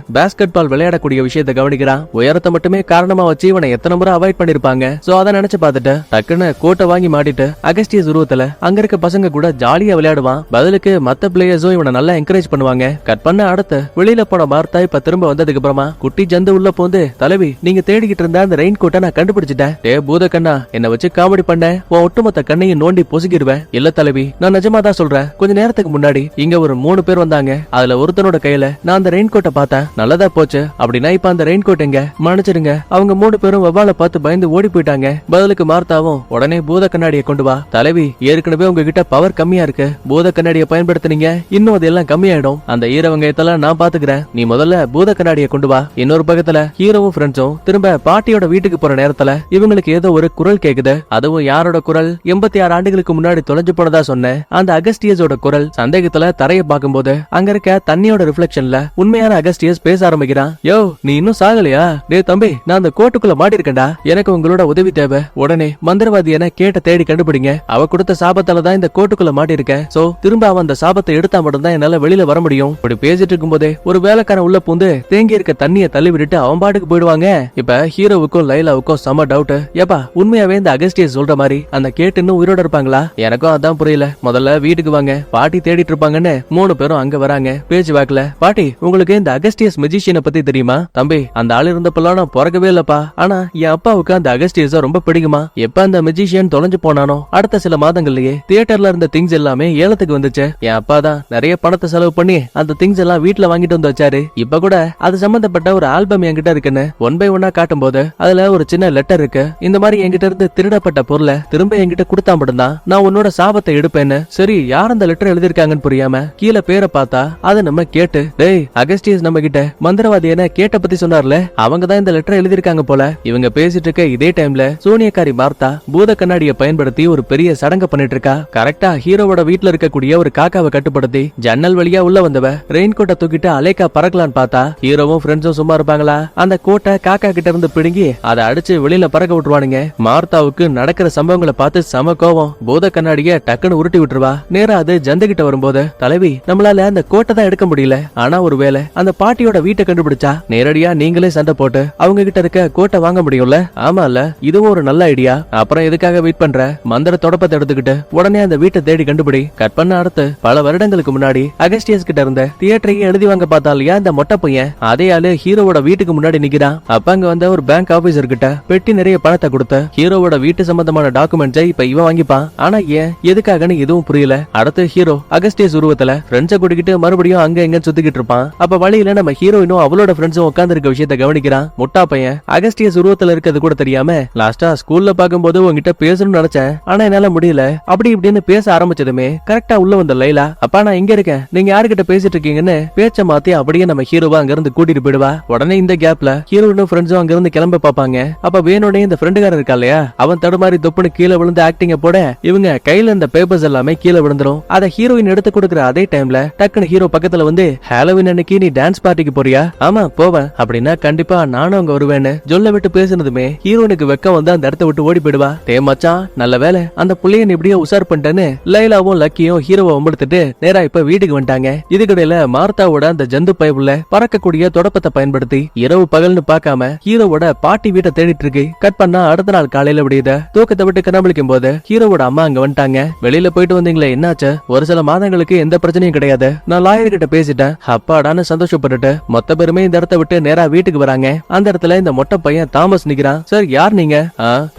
பாஸ்கெட் பால் விளையாடக்கூடிய விஷயத்தை கவனிக்கிறான். உயரத்தை மட்டுமே காரணமா வச்சு இவனை எத்தனை முறை அவாய்ட் பண்ணிருப்பாங்க. சோ அதை நினைச்சு பார்த்துட்டு டக்குன்னு கோட்டை வாங்கி மாட்டிட்டு அகஸ்டியஸ் உருவத்துல அங்க இருக்க பசங்க கூட ஜாலியா விளையாடுவான். பதிலுக்கு மத்த பிளேயர்ஸும் இவனை நல்லா என்கரேஜ் பண்ணுவாங்க. கட் பண்ண அடுத்து வெளியில போன மார்த்தா இப்ப திரும்ப வந்ததுக்கு அப்புறமா குட்டி ஜந்து உள்ள போந்து தலைவி நீங்க தேடிக்கிட்டு இருந்த அந்த ரெயின் கோட்டை நான் கண்டுபிடிச்சிட்டேன். டே பூத கண்ணா என்ன வச்சு காமெடி பண்ண, உன் ஒட்டுமொத்த கண்ணையும் நோண்டி பொசுக்கிடுவேன். இல்ல தலைவி நான் நிஜமா தான் சொல்றேன், கொஞ்ச நேரத்துக்கு முன்னாடி இங்க ஒரு 3 பேர் வந்தாங்க. அதுல ஒருத்தனோட கையில நான் அந்த ரெயின் கோட்டை பார்த்தேன், நல்லதா போச்சு. அப்படின்னா இப்ப அந்த ரெயின் கோட் எங்க? மன்னிச்சிடுங்க, அவங்க 3 பேரும் வவ்வால பார்த்து பயந்து ஓடி போயிட்டாங்க. பதிலுக்கு மார்த்தாவும் உடனே பூத கண்ணாடி கண்ணாடியை கொண்டு வா. தலைவி, ஏற்கனவே உங்ககிட்ட பவர் கம்மியா இருக்கு. பூத கண்ணாடியை பயன்படுத்தினீங்க, இன்னும் அதெல்லாம் கம்மியாயிடும். அந்த ஈர வெங்காயத்தெல்லாம் நான் பாத்துக்கிறேன். நீ முதல்ல பூத கண்ணாடியை கொண்டு வா. இன்னொரு பக்கத்துல ஹீரோவும் ஃப்ரெண்ட்ஸும் திரும்ப பாட்டியோட வீட்டுக்கு போற நேரத்துல இவங்களுக்கு ஏதோ ஒரு குரல் கேக்குது. அதுவும் யாரோட குரல்? 86 ஆண்டுகளுக்கு முன்னாடி தொலைஞ்சு போனதா சொன்னேன் அந்த அகஸ்டியஸோட குரல். சந்தேகத்துல தரைய பாக்கும்போது அங்க இருக்க தண்ணியோட ரிஃப்ளெக்ஷன்ல உண்மையான அகஸ்டியஸ் பேச ஆரம்பிக்கிறான். யோ, நீ இன்னும் சாகலையா? டே தம்பி, நான் அந்த கோட்டுக்குள்ள மாட்டிருக்கேன்டா. எனக்கு உங்களோட உதவி தேவை. உடனே மந்திரவாதி என கேட்ட தேடி கண்டுபிடிங்க. அவ கொடுத்த சாபத்தால தான் இந்த கோட்டுக்குள்ள மாட்டிருக்கேன். சோ திரும்ப அவன் அந்த சாபத்தை எடுத்தா மட்டும்தான் என்னால வெளியில வர முடியும். இப்படி பேசிட்டு இருக்கும் போதே ஒரு வேலைக்காரன் உள்ள பூந்து தேங்கி இருக்க தண்ணியை தள்ளி விட்டுட்டு அவன் பாட்டுக்கு போயிடுவாங்க. இப்ப ஹீரோவுக்கும் லைலாவுக்கும் செம டவுட். ஏப்பா, உண்மையாவே இந்த அகஸ்டியஸ் சொல்ற மாதிரி அந்த கேட்டு இன்னும் உயிரோட இருப்பாங்களா? எனக்கும் அதான் புரியல. முதல்ல வீட்டுக்கு வாங்க, பாட்டி தேடிட்டு இருப்பாங்கன்னு 3 பேரும் அங்க வராங்க. பேச்சு வாக்கல, பாட்டி உங்களுக்கு இந்த அகஸ்டியஸ் மெஜிஷியனை பத்தி தெரியுமா? தம்பி, அந்த ஆள் இருந்தப்பெல்லாம் நான் பிறக்கவே இல்லப்பா. ஆனா என் அப்பாவுக்கு அந்த அகஸ்டியஸ ரொம்ப பிடிக்குமா. எப்ப அந்த மெஜிஷியன் தொலைஞ்சு போனானோ அடுத்த சில மாதங்கள்லயே தியேட்டர்ல இருந்த திங்ஸ் எல்லாமே ஏலத்துக்கு வந்துச்சு. என் அப்பா தான் நிறைய பணத்தை செலவு பண்ணி அந்த திங்ஸ் எல்லாம் வீட்டுல வாங்கிட்டு வந்து வச்சாரு. இப்ப கூட அது சம்பந்தப்பட்ட ஒரு ஆல்பம் என்கிட்ட இருக்குன்னு 1 by 1 காட்டும் போது அதுல ஒரு சின்ன லெட்டர் இருக்கு. இந்த மாதிரி என்கிட்ட இருந்து திருடப்பட்ட பொருளை திரும்ப என்கிட்ட கொடுத்தா மட்டும்தான் நான் உன்னோட சாபத்தை எடுப்பேன்னு. சரி, யார் அந்த லெட்டர் எழுதிருக்காங்கன்னு புரியாம கீழே பேரை பார்த்தா அது நம்ம கேட்டு. டேய், அகஸ்டியஸ் நம்ம கிட்ட மந்திரவாதி என்ன கேட்ட பத்தி சொன்னார்ல, அவங்க தான் இந்த லெட்டர் எழுதிருக்காங்க போல. இவங்க பேசிட்டு இருக்க இதே டைம்ல சூனியக்காரி மார்த்தா பூத கண்ணாடியை பயன்படுத்தி ஒரு பெரிய சடங்கு பண்ணிட்டு இருக்கா. கரெக்டா ஹீரோவோட வீட்டுல இருக்கக்கூடிய ஒரு காக்காவை கட்டுப்படுத்தி ஜன்னல் வழியா உள்ள வந்தவ ரெயின் கோட்டை தூக்கிட்டு அலேக்கா பறக்கலான்னு பார்த்தா ஹீரோவும் ஃப்ரெண்ட்ஸும் சும்மா இருப்பாங்களா? அந்த கோட்டை காக்கா கிட்ட இருந்து பிடுங்கி அதை அடிச்சு வெளியில பறக்க விட்டுருவானுங்க. மார்த்தாவுக்கு நடக்கிற சம்பவங்களை பார்த்து சம கோவம். பூத கண்ணாடிய டக்குன்னு உருட்டி விட்டுருவா. நேரா அது ஜந்து கிட்ட வரும்போது, தலைவி, நம்மளால அந்த கோட்டை தான் எடுக்க முடியல. ஆனா ஒருவேளை அந்த பாட்டியோட வீட்டை கண்டுபிடிச்சா நேரடியா நீங்களே சண்டை போட்டு அவங்க கிட்ட இருக்க கோட்டை வாங்க முடியும்ல? ஆமால, இதுவும் ஒரு நல்ல ஐடியா. அப்புறம் எதுக்காக வெயிட் பண்ற? மந்திர தொடப்பத்தை எடுத்துக்கிட்டு உடனே அந்த வீட்டை தேடி கண்டுபிடி. கட் பண்ண அடுத்து பல வருடங்களுக்கு முன்னாடி அகஸ்டியஸ் கிட்ட இருந்த தியேட்டரையே எழுதி வாங்க பார்த்தா இல்லையா இந்த மொட்டை பையன், அதே ஆளு ஹீரோவோட வீட்டுக்கு முன்னாடி நிக்கிறான். அப்ப அங்க வந்த ஒரு பேங்க் ஆபீசர் கிட்ட பெட்டி நிறைய பணத்தை கொடுத்த ஹீரோவோட வீட்டு சம்பந்தமான டாக்குமெண்ட்ஸை இப்ப இவன் வாங்கிப்பான். ஆனா ஏன், எதுக்காகன்னு எதுவும் புரியல. அடுத்து ஹீரோ அகஸ்டியஸ் உருவத்துல ஃப்ரெண்ட்ஸை கூட்டிக்கிட்டு மறுபடியும் அங்க எங்க சுத்திக்கிட்டு இருப்பான். அப்ப வழியில நம்ம ஹீரோயினும் அவளோட ஃப்ரெண்ட்ஸும் உட்கார்ந்து இருக்க விஷயத்தை கவனிக்கிறான். முட்டா பையன் அகஸ்டியஸ் உருவத்துல இருக்கிறது கூட தெரியாம, லாஸ்டா ஸ்கூல்ல பாக்கும்போது உங்ககிட்ட பேசணும்னு நினைச்சேன், ஆனா என்னால முடியல அப்படி இப்படின்னு பேச ஆரம்பிச்சதுமே கரெக்டா உள்ள வந்த லைலா, அப்பா நான் இங்க இருக்கேன், நீங்க யாருகிட்ட பேசிட்டு இருக்கீங்கன்னு பேச்ச மாத்தி அப்படியே நம்ம ஹீரோவா அங்க இருந்து கூட்டிட்டு போயிடுவா. உடனே இந்த கேப்ல ஹீரோயினும் ஃப்ரெண்ட்ஸும் அங்க இருந்து கிளம்ப பாப்பாங்க. அப்ப வேணுனே இந்த ஃப்ரெண்டுகாரன் இருக்கா இல்லையா, அவன் தடுமாறி தொப்புன்னு கீழே விழுந்து ஆக்டிங்க போட இவங்க கையில இந்த பேப்பர்ஸ் எல்லாமே கீழே விழுந்துரும். அத ஹீரோயின் எடுத்து கொடுக்குற அதே டைம்ல டக்குன்னு ஹீரோ பக்கத்துல வந்து, ஹாலோவின் அன்னைக்கு நீ டான்ஸ் பார்ட்டிக்கு போறியா? ஆமா போவேன். அப்படின்னா கண்டிப்பா நானும் அங்க வருவேன்னு சொல்ல விட்டு பேசுனதுமே ஹீரோனுக்கு வெக்கம் வந்து அந்த இடத்த விட்டு ஓடி போயிடுவா. டே மச்சான், நல்ல வேலை அந்த புள்ளைய இப்படியே உசார் பண்ணிட்டேன்னு லைலாவும் லக்கியும் ஹீரோவை ஒம்படுத்துட்டு நேரா இப்ப வீட்டுக்கு வந்துட்டாங்க. இதுக்கிடையில மார்த்தாவோட அந்த ஜந்து பயவுல பறக்கக்கூடிய தொடப்பத்தை பயன்படுத்தி இரவு பகல்னு பார்க்காம ஹீரோவோட பாட்டி வீட்டை தேடிட்டு இருக்கு. கட் பண்ணா அடுத்த நாள் காலையில விடியத தூக்கத்தை விட்டு கனவழிக்கும் போது ஹீரோவோட அம்மா அங்க வந்துட்டாங்க. வெளியில போயிட்டு வந்தீங்களே, என்னாச்சு? ஒரு சில மாதங்களுக்கு எந்த பிரச்சனையும் கிடையாது, நான் லாயர் கிட்ட பேசிட்டேன், அப்பாடான்னு சந்தோஷப்பட்டுட்டு மொத்த பேருமே இந்த இடத்த விட்டு நேரா வீட்டுக்கு வராங்க. அந்த இடத்துல இந்த மொட்டை பையன் தாமஸ் நிக்கிறான். சார், யார் நீங்க?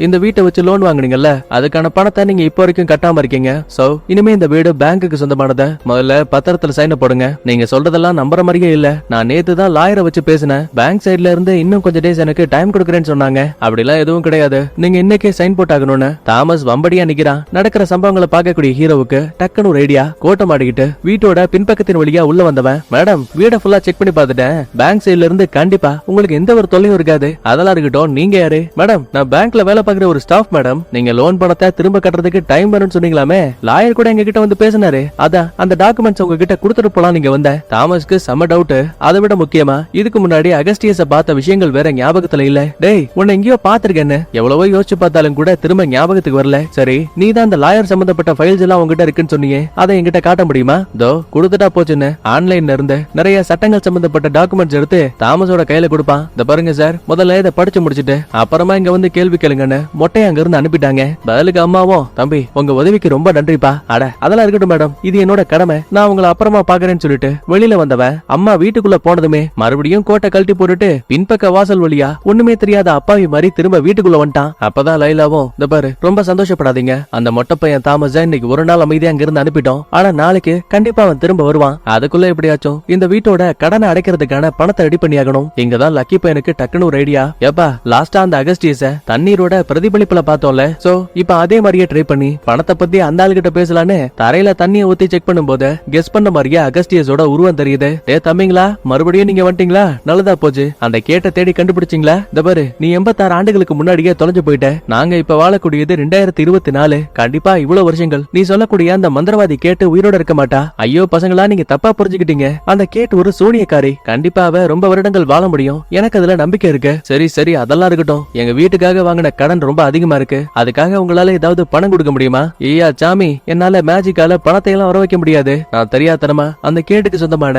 இந்த வீட்டை வச்சு லோன் வாங்குனீங்கல்ல, அதுக்கான பணத்தை நீங்க இப்போ வரைக்கும் கட்டாம இருக்கீங்க. சோ இனிமே இந்த வீடு பேங்குக்கு சொந்தமானத. முதல்ல பத்திரத்துல சைன் போடுங்க. நீங்க சொல்றதெல்லாம் நம்புற மாதிரியே இல்ல. நான் நேத்து தான் லாயரை வச்சு பேசினேன். பேங்க் சைடுல இருந்து இன்னும் கொஞ்சம் டேஸ் எனக்கு டைம் கொடுக்குறேன்னு சொன்னாங்க. அப்படிலாம் எதுவும் கிடையாது, நீங்க இன்னைக்கே சைன் போட்டாகணும்னு தாமஸ் வம்படியா நிக்கிறான். நடக்கிற சம்பவங்களை பார்க்கக்கூடிய ஹீரோவுக்கு டக்குனு ஒரு ஐடியா. கோட்டை மாட்டிக்கிட்டு வீட்டோட பின்பக்கத்தின் வழியா உள்ள வந்தவன், மேடம் வீட ஃபுல்லா செக் பண்ணி பார்த்துட்டேன், பேங்க் சைடுல இருந்து கண்டிப்பா உங்களுக்கு எந்த ஒரு தொல்லையும் இருக்காது. அதெல்லாம் இருக்கட்டும், நீங்க யாரு? மேடம் நான் பேங்க்ல வேலை பார்க்குற ஒரு ஸ்டாஃப் மேடம். நீங்க லோன் பணத்தை திரும்ப கட்டுறதுக்கு டைம் வேணும்னு சொன்னீங்களாமே, லாயர் கூட எங்க கிட்ட வந்து பேசினாரு, அதான் அந்த டாக்குமெண்ட்ஸ் உங்ககிட்ட கொடுத்துட்டு போலாம் நீங்க வந்த. தாமஸ்க்கு செம டவுட். அதை விட முக்கியமா இதுக்கு முன்னாடி அகஸ்டியஸ பார்த்த விஷயங்கள் வேற ஞாபகத்துல இல்ல. டேய், உன்னை எங்கேயோ பாத்திருக்கேன்னு எவ்வளவோ யோசிச்சு பார்த்தாலும் கூட திரும்ப ஞாபகத்துக்கு வரல. சரி, நீ தான் அந்த லாயர் சம்பந்தப்பட்ட ஃபைல்ஸ் எல்லாம் உங்ககிட்ட இருக்குன்னு சொன்னீங்க, அதை என்கிட்ட காட்ட முடியுமா? தோ கொடுத்துட்டா போச்சுன்னு ஆன்லைன்ல இருந்து நிறைய சட்டங்கள் சம்பந்தப்பட்ட டாக்குமெண்ட்ஸ் எடுத்து தாமஸோட கையில கொடுப்பான். இத பாருங்க சார், முதல்ல இதை படிச்சு முடிச்சுட்டு அப்புறமா இங்க வந்து கேள்வி கேளுங்கன்னு மொட்டையை அங்க இருந்து அனுப்பிட்டாங்க. பதிலுக்கு அம்மாவும், தம்பி உங்க உதவிக்கு ரொம்ப நன்றிப்பா. அட அதெல்லாம் இருக்கட்டும் மேடம், இது என்னோட கடமை, நான் உங்களை அப்புறமா பாக்குறேன்னு சொல்லிட்டு வெளியில வந்தவன் அம்மா வீட்டுக்குள்ள போனதுமே மறுபடியும் கோட்டை கழட்டி போட்டுட்டு பின்பக்க வாசல் வழியா ஒண்ணுமே தெரியாத அப்பாவி மாதிரி திரும்ப வீட்டுக்குள்ள வந்துட்டான். அப்பதான் லைலாவும், இந்த பாரு ரொம்ப சந்தோஷப்படாதீங்க, அந்த மொட்டை பையன் தாமஸ் இன்னைக்கு ஒரு நாள் அமைதியா அங்க இருந்து அனுப்பிட்டோம், ஆனா நாளைக்கு கண்டிப்பா அவன் திரும்ப வருவான். அதுக்குள்ள எப்படியாச்சும் இந்த வீட்டோட கடனை அடைக்கிறதுக்கான பணத்தை ரெடி பண்ணியாகணும். இங்கதான் லக்கி பையனுக்கு டக்குனு ஒரு ஐடியா. ஏப்பா லாஸ்டா அந்த அகஸ்டியஸ தண்ணீரோட பிரதிபலிப்புல பார்த்தோம்ல, சோ இப்ப இப்ப அதே மாதிரியே ட்ரை பண்ணி பணத்தை பத்தி அந்த ஆளுகிட்ட பேசலான்னு தரையில தண்ணிய ஊத்தி செக் பண்ணும்போது கெஸ் பண்ண மாதிரியே அகஸ்டியஸோட உருவம் தெரியுது. தம்பிங்களா, மறுபடியும் நீங்க வந்துட்டீங்களா? நல்லதா போச்சு. அந்த கேட்ட தேடி கண்டுபிடிச்சிங்களா? இந்த பாரு, நீ 86 ஆண்டுகளுக்கு முன்னாடியே தொலைஞ்சு போயிட்ட. நாங்க இப்ப வாழக்கூடியது 2024. கண்டிப்பா இவ்வளவு வருஷங்கள் நீ சொல்லக்கூடிய அந்த மந்திரவாதி கேட்டு உயிரோட இருக்க மாட்டா. ஐயோ பசங்களா, நீங்க தப்பா புரிஞ்சுக்கிட்டீங்க. அந்த கேட்டு ஒரு சூனியக்காரி. கண்டிப்பா அவ ரொம்ப வருடங்கள் வாழ முடியும். எனக்கு அதுல நம்பிக்கை இருக்கு. சரி சரி, அதெல்லாம் இருக்கட்டும். எங்க வீட்டுக்காக வாங்கின கடன் ரொம்ப அதிகமா இருக்கு. அதுக்காக உங்களால ஏதாவது பணம் கொடுக்க முடியுமா? ஐயா சாமி, என்னால மேஜிக்கால பணத்தை எல்லாம் வர வைக்க முடியாது. நான் தெரியாதனமா அந்த கேட்டுக்கு சொந்தமான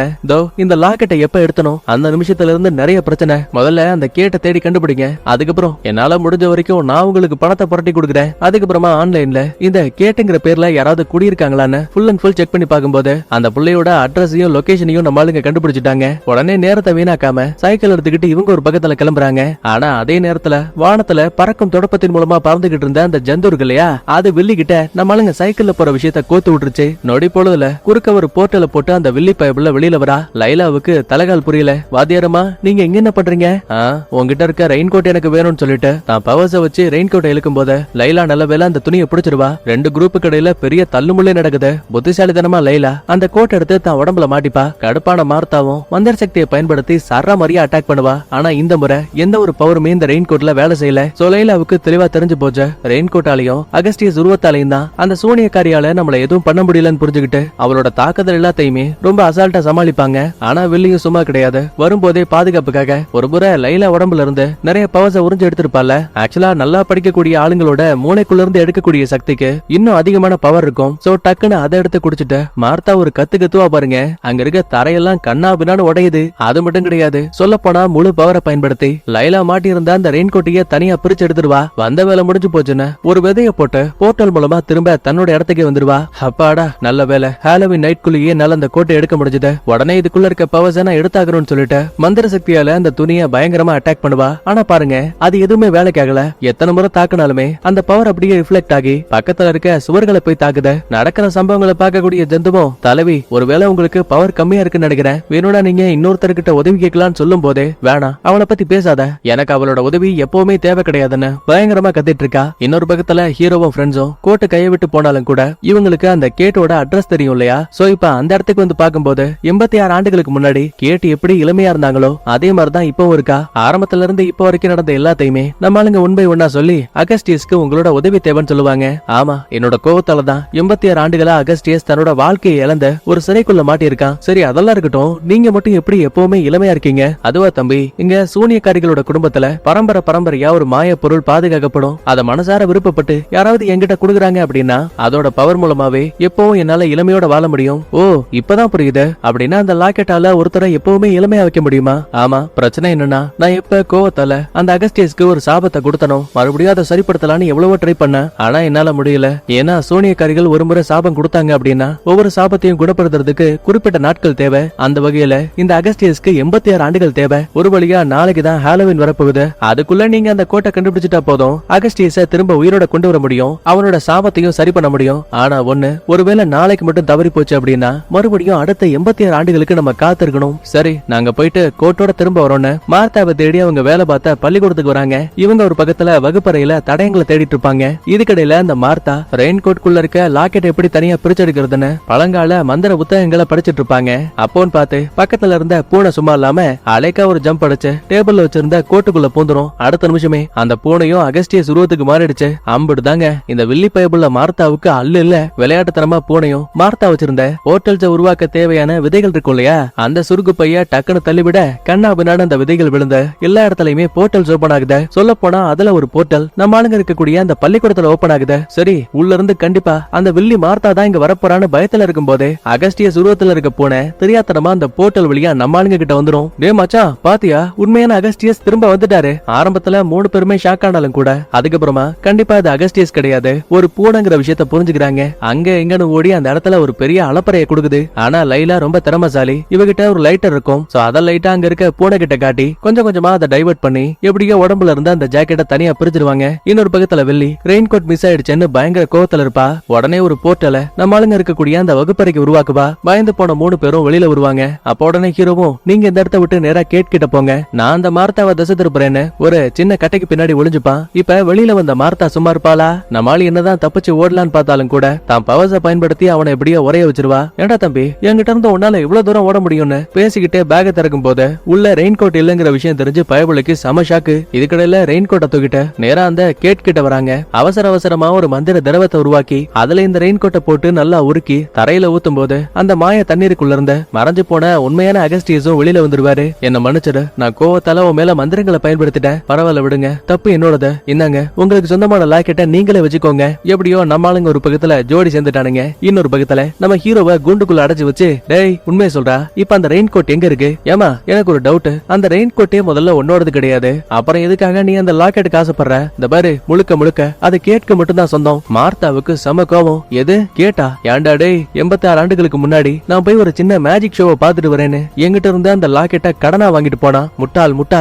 இந்த லாக்கெட்டை எப்ப எடுத்தனும் அந்த நிமிஷத்துல இருந்து நிறைய பிரச்சனை. முதல்ல அந்த கேட்டை தேடி கண்டுபிடிங்க. அதுக்கப்புறம் என்னால முடிஞ்ச வரைக்கும் நான் உங்களுக்கு பணத்தை புரட்டி கொடுக்குறேன். அதுக்கப்புறமா ஆன்லைன்ல இந்த கேட்டுங்கிற பேர்ல யாராவது குடியிருக்காங்களான்னு ஃபுல் அண்ட் ஃபுல் செக் பண்ணி பார்க்கும்போது அந்த புள்ளையோட அட்ரஸையும் லொகேஷனையும் நம்ம ஆளுங்க கண்டுபிடிச்சிட்டாங்க. உடனே நேரத்தை வீணாக்காம சைக்கிள் எடுத்துக்கிட்டு இவங்க ஒரு பக்கத்துல கிளம்புறாங்க. ஆனா அதே நேரத்துல வானத்துல பறக்கும் தொடப்பத்தின் மூலமா பறந்துகிட்டு இருந்த அந்த ஜந்து இருக்கு இல்லையா, அது வில்லி கிட்ட நம்ம ஆளுங்க சைக்கிள்ல போற விஷயத்த கோத்து விட்டுருச்சு. நொடி பொழுதுல குறுக்க ஒரு போர்ட்டல போட்டு அந்த வில்லி பயப்புல வெளியில வரா. லைலாவுக்கு தலைகால் புரியல. வாத்தியாரமா, நீங்க இங்க என்ன பண்றீங்க? உங்ககிட்ட இருக்க ரெயின் கோட் எனக்கு வேணும்னு சொல்லிட்டு நான் பவர்ஸ வச்சு ரெயின் கோட்டை இழுக்கும் போது லைலா நல்ல வேலை அந்த துணியை பிடிச்சிருவா. ரெண்டு குரூப்புக்கு இடையில பெரிய தள்ளுமுள்ளே நடக்குது. புத்திசாலித்தனமா லைலா அந்த கோட் எடுத்து தான் உடம்புல மாட்டிப்பா. கடுப்பான மார்த்தாவும் மந்திர சக்தியை பயன்படுத்தி சர்ரா மாதிரியா அட்டாக் பண்ணுவா. ஆனா இந்த முறை எந்த ஒரு பவருமே இந்த ரெயின் கோட்ல வேலை செய்யல. சோ லைலாவுக்கு தெளிவா தெரிஞ்சு போச்சு, ரெயின் கோட்டாலையும் அகஸ்டியஸ் உருவத்தாலையும் தான் அந்த சூனியக்காரியால நம்மள எதுவும் பண்ண முடியலன்னு புரிஞ்சுக்கிட்டு அவளோட தாக்குதல் எல்லாத்தையுமே ரொம்ப அசால்ட்டா சமாளிப்பாங்க. ஆனா வில்லியும் சும்மா கிடையாது. வரும்போதே பாதுகாப்புக்காக ஒரு முறை லைலா உடம்புல இருந்து நிறைய பவர்ஸ உறிஞ்சு எடுத்திருப்பால. ஆக்சுவலா நல்லா படிக்கக்கூடிய ஆளுங்களோட மூளைக்குள்ள இருந்து எடுக்கக்கூடிய சக்திக்கு இன்னும் அதிகமான பவர் இருக்கும். சோ டக்குன்னு அதை எடுத்து குடிச்சிட்டு மார்த்தா ஒரு கத்துவா பாருங்க. அங்க இருக்க தரையெல்லாம் கண்ணா பின்னான்னு உடையுது. அது மட்டும் கிடையாது, சொல்ல போனா முழு பவரை பயன்படுத்தி லைலா மாட்டி இருந்த அந்த ரெயின் கோட்டையை தனியா பிரிச்சு எடுத்துருவா. வந்த வேலை முடிஞ்சு போச்சுன்னு ஒரு விதைய போட்டு போர்ட்டல் மூலமா திரும்ப தன்னோட இடத்துக்கே வந்துருவா. அப்பாடா நல்ல வேலை, ஹாலோவின் நைட்குள்ளேயே நல்ல அந்த கோட்டை எடுக்க முடிஞ்சது. உடனே இதுக்குள்ள இருக்க பவர்ஸ் எடுத்தாகணும்னு சொல்லிட்டு மந்திர சக்தியால அந்த துணியை பயங்கரமா அட்டாக் பண்ணுவா. ஆனா பாருங்க, அது எதுவுமே வேலைக்கு ஆகல. எத்தனை முறை தாக்குனாலுமே அந்த பவர் அப்படியே ரிஃப்ளெக்ட் ஆகி பக்கத்துல இருக்க சுவர்களை போய் தாக்குது. நடக்கிற சம்பவங்களை பார்க்கக்கூடிய ஜந்துவும், தலைவி ஒருவேளை உங்களுக்கு பவர் கம்மியா இருக்குன்னு நினைக்கிறேன், வேணும்னா நீங்க இன்னொருத்தர்கிட்ட உதவி கேட்கலான்னு சொல்லும் போதே வேணாம், அவளை பத்தி பேசாத, எனக்கு அவளோட உதவி எப்பவுமே தேவை கிடையாதுன்னு பயங்கரமா கத்திட்டு இருக்கா. இன்னொரு பக்கத்துல ஹீரோவும் ஃப்ரெண்ட்ஸும் கோட்டை கையை விட்டு போனாலும் கூட இவங்களுக்கு அந்த கேட்டோட அட்ரஸ் தெரியும் இல்லையா. சோ இப்ப அந்த இடத்துக்கு வந்து பார்க்கும்போது 86 ஆண்டுகளுக்கு முன்னாடி கேட்டு எப்படி இளமையா இருந்தாங்களோ அதே மாதிரிதான் இப்பவும் இருக்கா. ஆரம்பத்துல இருந்து இப்ப வரைக்கும் நடந்த எல்லாத்தையுமே நம்ம ஆளுங்க உண்மை ஒன்னா சொல்லி அகஸ்டியஸ்க்கு உங்களோட உதவி தேவைன்னு சொல்லுவாங்க. ஆமா, என்னோட கோவத்தால தான் 86 ஆண்டுகளா அகஸ்டியஸ் தன்னோட வாழ்க்கையை இழந்த ஒரு சிறைக்குள்ள மாட்டியிருக்கான். சரி அதெல்லாம் இருக்கட்டும், நீங்க மட்டும் எப்படி எப்பவுமே இளமையா இருக்கீங்க? அதுவா தம்பி, இங்க சூனியக்காரிகளோட குடும்பத்துல பரம்பரையா ஒரு மாய பொருள் பாதுகாக்கப்படும். அத மனசார விருப்பப்பட்டு யாராவது என்கிட்ட குடுக்குறாங்க அப்படின்னா அதோட பவர் மூலமாவே எப்பவும் என்னால இளமையோட வாழ முடியும். ஓ இப்பதான் புரியுது. அப்படின்னா அந்த லாக்கெட்டால ஒருத்தரை எப்பவுமே இளமையா வைக்க முடியுமா? ஆமா, பிரச்சனை என்னன்னா நான் எப்ப கோவத்தால அந்த அகஸ்டியஸ்க்கு ஒரு சாபத்தை கொடுத்தனும், மறுபடியும் அதை சரிப்படுத்தலான்னு எவ்வளவோ ட்ரை பண்ண. ஆனா என்னால முடியல. ஏன்னா சூனியக்காரிகள் ஒரு முறை சாபம் கொடுத்தாங்க அப்படின்னா ஒவ்வொரு சாபத்தையும் குணப்படுத்துறதுக்கு குறிப்பிட்ட நாட்கள் தேவை. அந்த வகையில இந்த அகஸ்டியஸ்க்கு 86 ஆண்டுகள் தேவை. ஒரு வழியா நாளைக்கு தான் ஹாலோவின் வரப்போகுது. அதுக்குள்ள நீங்க அந்த கோட்டை கண்டுபிடிச்சிட்டா போதும், அகஸ்டியஸ திரும்ப உயிரோட கொண்டு வர முடியும், அவனோட சாபத்தையும் சரி பண்ண முடியும். ஆனா ஒண்ணு, ஒருவேளை நாளைக்கு மட்டும் தவறி போச்சு அப்படின்னா மறுபடியும் அடுத்த 86 ஆண்டுகளுக்கு நம்ம காத்திருக்கணும். சரி நாங்க போயிட்டு கோட்டோட திரும்ப வரோன்னு மார்த்தாவை தேடி அவங்க வேலை பார்த்த பள்ளிக்கூடத்துக்கு வராங்க. இவங்க ஒரு பக்கத்துல வகுப்பறையில தடயங்களை தேடிட்டு இருப்பாங்க. இதுக்கடையில அந்த மார்த்தா ரெயின் கோட்குள்ள இருக்க லாக்கெட் எப்படி தனியா பிரிச்செடுக்கிறதுன்னு பழங்கால மந்திர புத்தகங்களை படிச்சிட்டு இருப்பாங்க. அப்போன்னு பார்த்து பக்கத்துல இருந்த பூனை சும்மா இல்லாம அலைக்கா ஒரு ஜம்ப் அடிச்சு டேபிள்ல வச்சிருந்த கோட்டுக்குள்ள பூந்துரும். அடுத்த நிமிஷமே அந்த பூனையும் அகஸ்டியஸ் உருவத்துக்கு மாறிடுச்சு. அம்பிடுதாங்க இந்த வில்லி பயபுள்ள மார்த்தாவுக்கு அல்ல இல்ல விளையாட்டுத்தனமா பூனையும் மார்த்தா வச்சிருந்த போர்ட்டல்ஸ உருவாக்க தேவையான விதைகள் இருக்கும் இல்லையா, அந்த சுருக்கு பைய டக்குன்னு தள்ளிவிட கண்ணா பின்னாடி அந்த விதைகள் விழுந்த எல்லா இடத்துலயுமே போர்ட்டல்ஸ் ஓபன் ஆகுது. சொல்ல போனா அதுல ஒரு போர்ட்டல் நம்ம ஆளுங்க இருக்கக்கூடிய அந்த பள்ளிக்கூடத்துல ஓபன் ஆகுது. சரி உள்ள இருந்து கண்டிப்பா அந்த வில்லி மார்த்தா தான் இங்க வரப்போறான்னு பயத்துல இருக்கும் போதே அகஸ்டியஸ் உருவத்துல இருக்க பூனை தெரியாதனமா அந்த போர்ட்டல் வழியா நம்ம ஆளுங்க கிட்ட வந்துரும். டே மச்சான் பாத்தியா, உண்மையான அகஸ்டியஸ் திரும்ப வந்துட்டாரு. ஆரம்பத்துல 3 பேருமே ஷாக் ஆனாலும் கூட அதுக்கப்புறமா கண்டிப்பா அது அகஸ்டியஸ் கிடையாது, ஒரு பூனைங்கிற விஷயத்த புரிஞ்சுக்கிறாங்க. அங்க எங்கன்னு ஓடி அந்த இடத்துல ஒரு பெரிய அலப்பறையை கொடுக்குது. ஆனா லைலா ரொம்ப திறமசாலி, இவகிட்ட ஒரு லைட்டர் இருக்கும். சோ அத லைட்டா அங்க இருக்க பூனை கிட்ட காட்டி கொஞ்சம் கொஞ்சமா அதை டைவர்ட் பண்ணி எப்படியோ உடம்புல இருந்து அந்த ஜாக்கெட்டை தனியா பிரிச்சிருவாங்க. இன்னொரு பக்கத்துல வெள்ளி ரெயின் கோட் மிஸ் ஆயிடுச்சுன்னு பயங்கர கோவத்துல இருப்பா. உடனே ஒரு போர்ட்டலை நம்ம ஆளுங்க இருக்கக்கூடிய அந்த வகுப்பறைக்கு உருவாக்குவா. பயந்து போன 3 பேரும் வெளியில வருவாங்க. அப்ப உடனே ஹீரோவும், நீங்க இந்த இடத்த விட்டு நேரா கேட் கிட்ட போங்க, நான் அந்த மார்த்தாவை தசை திருப்புறேன்னு ஒரு சின்ன கட்டைக்கு பின்னாடி ஒளிஞ்சுப்பான். இப்ப வெளியில வந்த மார்த்தா சும்மா இருப்பாளா? நம்மால என்னதான் தப்பிச்சு ஓடலான்னு பார்த்தாலும் கூட தான் பவர்ஸ பயன்படுத்தி அவனை எப்படியோ உரைய வச்சிருவா. ஏண்டா தம்பி, என்கிட்ட இருந்து உன்னால இவ்வளவு தூரம் ஓட முடியும்னு பேசிக்கிட்டே பேக திறக்கும் போது உள்ள ரெயின் கோட் இல்லங்கிற விஷயம் தெரிஞ்சு பயபுளுக்கு சம ஷாக்கு. இதுக்கடையில ரெயின் கோட்டை தூக்கிட்டு நேரா அந்த கேட் கிட்ட வராங்க. அவசரமா ஒரு மந்திர திரவத்தை உருவாக்கி அதுல இந்த ரெயின் கோட்டை போட்டு நல்லா உருக்கி தரையில ஊத்தும் போது அந்த மாய தண்ணீருக்குள்ள இருந்த மறைஞ்சு போன உண்மையான அகஸ்டியஸும் வெளியில வந்துருவாரு. என்ன மன்னிச்சிடு, நான் கோவத்தால உன் மேல மந்திரங்களை பயன்படுத்திட்டேன், பரவாயில்ல விடுங்க, தப்பு என்னோடது. இன்னாங்க உங்களுக்கு சொந்தமான லாக்கெட்டை நீங்களே வச்சுக்கோங்க. எப்படியோ நம்ம ஆளுங்க ஒரு பக்கத்துல ஜோடி சேர்ந்துட்டானுங்க, இன்னொரு பக்கத்துல நம்ம ஹீரோவை குண்டுக்குள்ள அடைச்சு வச்சு, டேய் உண்மையை சொல்றா, இப்ப அந்த ரெயின் கோட் எங்க இருக்கு? ஏமா எனக்கு ஒரு டவுட், அந்த ரெயின் கோட்டே முதல்ல உன்னோடது கிடையாது, அப்புறம் எதுக்காக நீ அந்த லாக்கெட்டுக்கு ஆசைப்படுற? இந்த பாரு, முழுக்க முழுக்க அது கேட்க மட்டும் தான் சொந்தம். மார்த்தாவுக்கு சம கோவம். எது கேட்டா? ஏண்டா டேய், 86 ஆண்டுகளுக்கு முன்னாடி நான் போய் ஒரு சின்ன மேஜிக் ஷோவை பாத்துட்டு வரேன்னு என்கிட்ட இருந்து அந்த லாக்கெட்டை கடனா வாங்கிட்டு போனா. முட்டாள்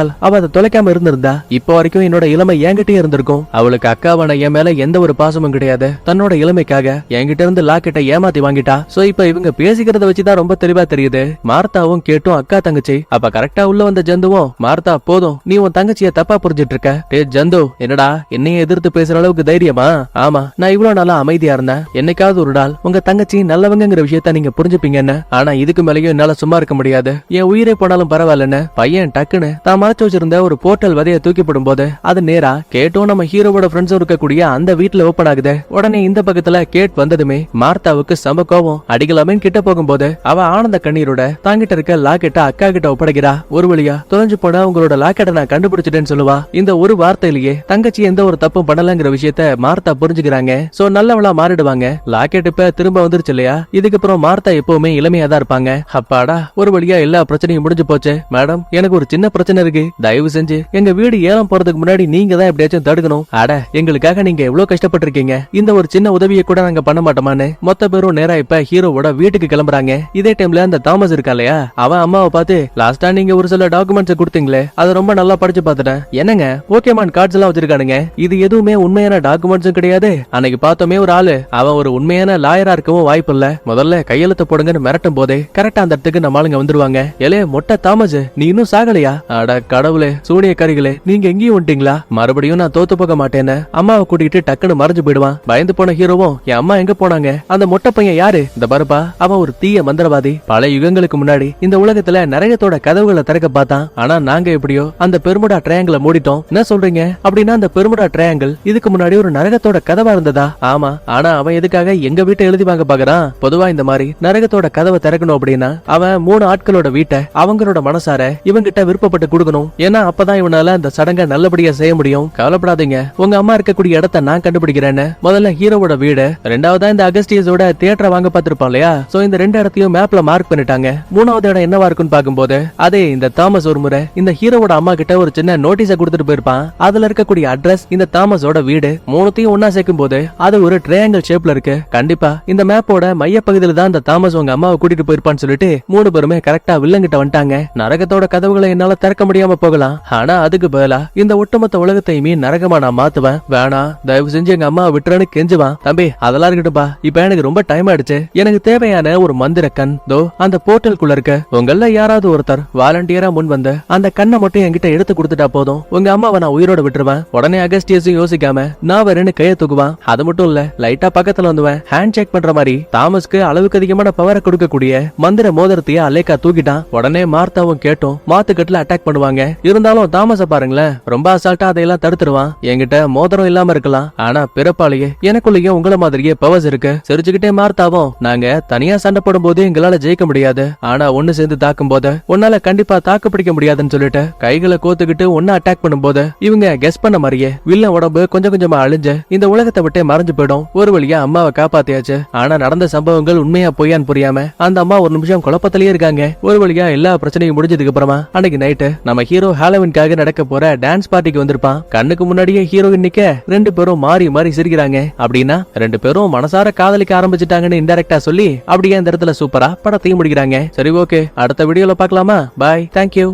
அவ அதை தொலைக்காம இருந்திருந்தா இப்ப வரைக்கும் என்னோட இளமை என்கிட்டே இருந்திருக்கும். அவளுக்கு அக்காவான என் மேல எந்த ஒரு பாசமும் கிடையாது. தன்னோட இளமைக்காக என்கிட்ட இருந்து லாக்கெட்டை ஏமாத்தி வாங்கிட்டா. சோ இப்ப இவங்க பேசிக்கிறத வச்சுதான் ரொம்ப தெளிவா தெரியுது. மார்த்தாவும் கேட்டும் அக்கா தங்கச்சி. அப்ப கரெக்டா உள்ள வந்த ஜந்துவும், மார்த்தா போதும், நீ உன் தங்கச்சிய தப்பா புரிஞ்சிட்டு இருக்க. டே ஜந்து, என்னடா என்னைய எதிர்த்து பேசுற அளவுக்கு தைரியமா? ஆமா, நான் இவ்வளவு நாளா அமைதியா இருந்தேன். என்னைக்காவது ஒரு நாள் உங்க தங்கச்சி நல்லவங்கிற விஷயத்த நீங்க புரிஞ்சுப்பீங்கன்னு. ஆனா இதுக்கு மேலேயும் என்னால சும்மா இருக்க முடியாது. என் உயிரே போனாலும் பரவாயில்லன்னு பையன் டக்குன்னு தான் மறைச்சு வச்சிருந்த ஒரு போர்ட்டல் விதைய தூக்கி போடும் போது அது நேரா கேட்டும் நம்ம ஹீரோவோட ஃப்ரெண்ட்ஸ் இருக்கக்கூடிய அந்த வீட்டுல ஓபன் ஆகுது. உடனே இந்த பக்கத்துல கேட் வந்ததுமே மார்த்தாவுக்கு சம கோவம். அடிக்கலாமேன்னு கிட்ட போகும்போது அவ ஆனந்த கண்ணீரோட தாங்கிட்ட இருக்க லாக்கெட்டை அக்கா கிட்ட ஒப்படைக்கிறா. ஒரு வழியா தொலைஞ்சு போன உங்களோட லாக்கெட்டை நான் கண்டுபிடிச்சிட்டேன்னு சொல்லுவா. இந்த ஒரு வார்த்தையிலேயே தங்கச்சி எந்த ஒரு தப்பும் பண்ணலங்கிற விஷயத்த மார்த்தா புரிஞ்சுக்கிறாங்க. சோ நல்லவளா மாறிடுவாங்க. லாக்கெட் இப்ப திரும்ப வந்துருச்சு இல்லையா? இதுக்கப்புறம் மார்த்தா எப்பவுமே இளமையா தான் இருப்பாங்க. அப்பாடா, ஒரு வழியா எல்லா பிரச்சனையும் முடிஞ்சு போச்சு. மேடம், எனக்கு ஒரு சின்ன பிரச்சனை இருக்கு, தயவு செஞ்சு எங்க வீடு ஏலம் போறதுக்கு முன்னாடி நீங்க தான் எப்படியாச்சும் தடுக்கணும். அட, எங்களுக்காக நீங்க எவ்வளவு கஷ்டப்பட்டிருக்கீங்க, இந்த ஒரு சின்ன உதவியை கூட நாங்க பண்ண மாட்டோமான்னு மொத்த பேரும் நேரா இப்ப ஹீரோவோட வீட்டுக்கு கிளம்புறாங்க. இதே டைம்ல அந்த தாமஸ் இருக்கா இல்லையா, அவன் அம்மாவை பார்த்து, லாஸ்டா நீங்க ஒரு சில டாக்குமெண்ட்ஸ் கொடுத்தீங்களே, அதை ரொம்ப நல்லா படிச்சு பார்த்துட்டேன். என்னங்க போக்கேமான் கார்ட்ஸ் எல்லாம் வச்சிருக்கானுங்க, இது எதுவுமே உண்மையான டாக்குமெண்ட்ஸும் கிடையாது. அன்னைக்கு பார்த்தோமே ஒரு ஆளு, அவன் ஒரு உண்மையான லாயரா இருக்கவும் வாய்ப்பு இல்ல, முதல்ல கையெழுத்து போடுங்கன்னு மிரட்டும் போதே கரெக்டா அந்த இடத்துக்கு நம்ம ஆளுங்க வந்துருவாங்க. எலே மொட்டை தாமஸ், நீ இன்னும் சாகலையா? அட கடவுளே, சூனியக்காரிகளே, நீங்க எங்கேயும் வந்துட்டீங்களா? மறுபடியும் நான் தோத்து போக மாட்டேன்னு அம்மாவை கூட்டிட்டு டக்குன்னு மறைஞ்சு போயிடுவான். பயந்து போன ஹீரோவும், என் அம்மா எங்க போனாங்க? அந்த மொட்டை பையன் யாரு? இந்த பருப்பா, அவன் ஒரு தீய மந்திரவாதி. பல யுகங்களுக்கு முன்னாடி இந்த உலகத்துல நரகத்தோட கதவுகளை திறக்க பார்த்தான். ஆனா நாங்க எப்படியோ அந்த பெருமுடா ட்ரையாங்கிளை மூடிட்டோம். என்ன சொல்றீங்க? அப்படின்னா அந்த பெருமுடா ட்ரையாங்கிள் இதுக்கு முன்னாடி ஒரு நரகத்தோட கதவா இருந்ததா? ஆமா, ஆனா அவன் எதுக்காக எங்க வீட்டை எழுதி வாங்க பாக்குறான்? பொதுவா இந்த மாதிரி நரகத்தோட கதவை திறக்கணும் அப்படின்னா அவன் 3 ஆட்களோட வீட்டை அவங்களோட மனசார இவங்கிட்ட விருப்பப்பட்டு கொடுக்கணும். ஏன்னா அப்பதான் இவனால அந்த சடங்கை நல்லபடியா செய்ய முடியும். கவலைப்படாதீங்க, உங்க அம்மா இருக்கக்கூடிய இடத்தை நான் கண்டுபிடிக்கிறேன்னு முதல்ல ஹீரோவோட வீடு, ரெண்டாவதா இந்த அகஸ்டியஸோட தியேட்டரை வாங்க பார்த்திருப்பான் இல்லையா? சோ இந்த 2 இடத்தையும் மேப்ல மார்க் பண்ணிட்டாங்க. 3வது இடம் என்னவா இருக்குன்னு பாக்கும்போது அதே இந்த தாமஸ் ஒரு முறை இந்த ஹீரோவோட அம்மா கிட்ட ஒரு சின்ன நோட்டீஸை கொடுத்துட்டு போயிருப்பான். அதுல இருக்கக்கூடிய அட்ரஸ் இந்த தாமஸோட வீடு. 3த்தையும் ஒன்னா சேர்க்கும் போது அது ஒரு ட்ரையாங்கிள் ஷேப்ல இருக்கு. கண்டிப்பா இந்த மேப்போட மைய பகுதியில தான் இந்த தாமஸ் உங்க அம்மாவை கூட்டிட்டு போயிருப்பான்னு சொல்லிட்டு 3 பேருமே கரெக்டா வில்லங்கிட்ட வந்துட்டாங்க. நரகத்தோட கதவுகளை என்னால திறக்க முடியாம போகலாம், ஆனா அதுக்கு பதிலா இந்த ஒட்டுமொத்த உலகத்தையுமே நரகமா நான் மாத்துவேன். வேணா, தயவு செஞ்சு எங்க அம்மாவை விட்டுறன்னு கெஞ்சுவான். தம்பி அதெல்லாம் இருக்கட்டும்பா, இப்ப எனக்கு ரொம்ப டைம் ஆயிடுச்சு. எனக்கு தேவையான ஒரு மந்திர கண் தோ அந்த போர்ட்டலுக்குள்ள இருக்க. உங்கள யாராவது ஒருத்தர் வாலண்டியரா முன் வந்து அந்த கண்ணை மட்டும் என்கிட்ட எடுத்து கொடுத்துட்டா போதும், உங்க அம்மாவை நான் உயிரோட விட்டுருவேன். உடனே அகஸ்டியஸும் யோசிக்காம நான் வரேன்னு கையை தூக்குவான். அது மட்டும் இல்ல, லைட்டா பக்கத்துல வந்துவேன், ஹேண்ட் செக் பண்ற மாதிரி தாமஸ்க்கு அளவுக்கு அதிகமான பவரை கொடுக்கக்கூடிய மந்திர மோதிரத்தையே அலேக்கா தூக்கிட்டான். உடனே மார்த்தாவும் கேட்டும் மாத்துக்கட்டுல அட்டாக் பண்ணுவாங்க. இருந்தாலும் தாமஸ பாருங்களேன், ரொம்ப அசால்ட்டா அதையெல்லாம் தடுத்துருவான். என்கிட்ட மோதிரம் இல்லாம இருக்கலாம், ஆனா பிறப்பாலேயே எனக்குள்ளேயே உங்கள மாதிரியே பவர்ஸ் இருக்கு. சிரிச்சுக்கிட்டே மார்த்தாவும், நாங்க தனியா சண்டை போடும் போது எங்களால ஜெயிக்க முடியாது, ஆனா ஒண்ணு சேர்ந்து தாக்கும் போது உன்னால கண்டிப்பா தாக்கு பிடிக்க முடியாதுன்னு சொல்லிட்டு கைகளை கோத்துக்கிட்டு ஒன்னு அட்டாக் பண்ணும் போது இவங்க கெஸ் பண்ண மாதிரியே வில்லன் உடம்பு கொஞ்சம் கொஞ்சமா அழிஞ்சு இந்த உலகத்தை விட்டே மறைஞ்சு போயிடும். ஒரு வழியா அம்மாவை காப்பாத்தியாச்சு. ஆனா நடந்த சம்பவங்கள் உண்மையா பொய்யான்னு புரியாம அந்த அம்மா ஒரு நிமிஷம் குழப்பத்திலேயே இருக்காங்க. ஒரு வழியா எல்லா பிரச்சனையும் முடிஞ்சதுக்கு அப்புறமா அன்னைக்கு நைட்டு நம்ம ஹீரோ ஹாலோவின்காக நடக்க போற டான்ஸ் பார்ட்டிக்கு வந்திருப்பான். கண்ணுக்கு முன்னாடியே ஹீரோயின் நிக்க 2 பேரும் மாறி மாறி சிரிக்கிறாங்க. அப்படின்னா 2 பேரும் மனசார காதலிக்க ஆரம்பிச்சுட்டாங்கன்னு இன்டைரக்டா சொல்லி அப்படியே அந்த இடத்துல சூப்பரா படத்தையும் முடிக்கிறாங்க. சரி, ஓகே, அடுத்த வீடியோல பார்க்கலாமா? பாய், தேங்க்யூ.